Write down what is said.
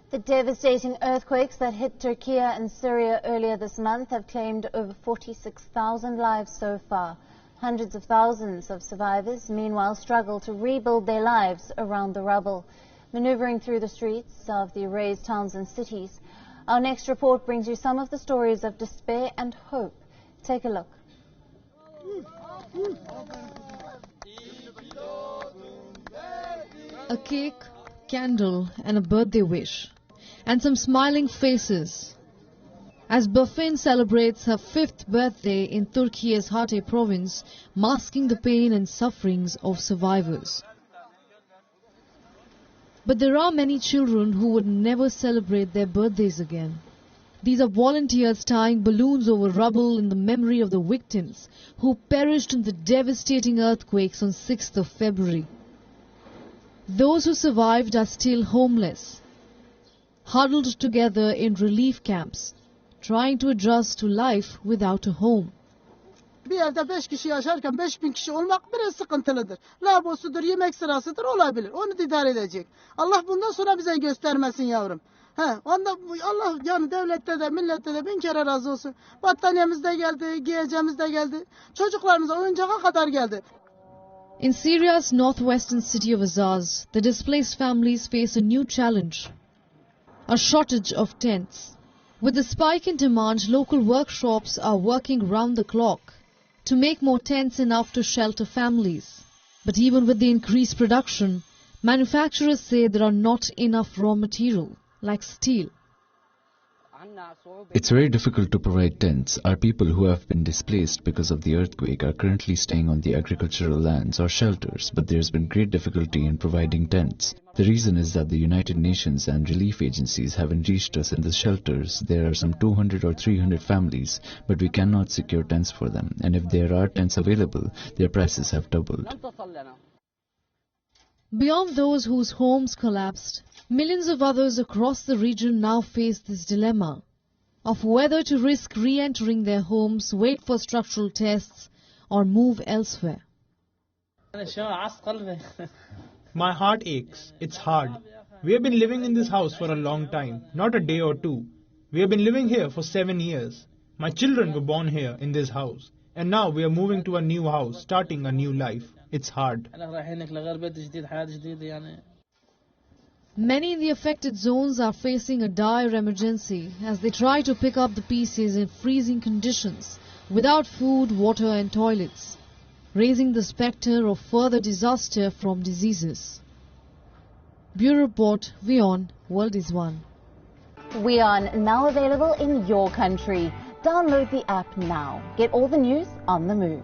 The devastating earthquakes that hit Turkey and Syria earlier this month have claimed over 46,000 lives so far. Hundreds of thousands of survivors, meanwhile, struggle to rebuild their lives around the rubble, maneuvering through the streets of the erased towns and cities. Our next report brings you some of the stories of despair and hope. Take a look. A cake, candle and a birthday wish, and some smiling faces as Bafin celebrates her 5th birthday in Turkey's Hatay province, masking the pain and sufferings of survivors. But there are many children who would never celebrate their birthdays again. These are volunteers tying balloons over rubble in the memory of the victims who perished in the devastating earthquakes on 6th of February. Those who survived are still homeless, huddled together in relief camps, trying to adjust to life without a home. Bir evde 5 kişi yaşarken 5.000 kişi olmak biraz sıkıntılıdır. Lavabosudur, yemek sırasıdır, olabilir. Onu da idare edecek. Allah bundan sonra bize göstermesin yavrum. Onda Allah yani devlette de millette de bin kere razı olsun. Battaniyemiz de geldi, giyeceğimiz de geldi. Çocuklarımıza oyuncağa kadar geldi. In Syria's northwestern city of Azaz, the displaced families face a new challenge: a shortage of tents. With the spike in demand, local workshops are working round the clock to make more tents enough to shelter families. But even with the increased production, manufacturers say there are not enough raw material, like steel. It's very difficult to provide tents. Our people who have been displaced because of the earthquake are currently staying on the agricultural lands or shelters, but there's been great difficulty in providing tents. The reason is that the United Nations and relief agencies haven't reached us in the shelters. There are some 200 or 300 families, but we cannot secure tents for them. And if there are tents available, their prices have doubled. Beyond those whose homes collapsed, millions of others across the region now face this dilemma of whether to risk re-entering their homes, wait for structural tests, or move elsewhere. My heart aches. It's hard. We have been living in this house for a long time, not a day or two. We have been living here for 7 years. My children were born here in this house, and now we are moving to a new house, starting a new life. It's hard. Many in the affected zones are facing a dire emergency as they try to pick up the pieces in freezing conditions, without food, water and toilets, raising the spectre of further disaster from diseases. Bureau Report, WION, World is One. WION, now available in your country. Download the app now. Get all the news on the move.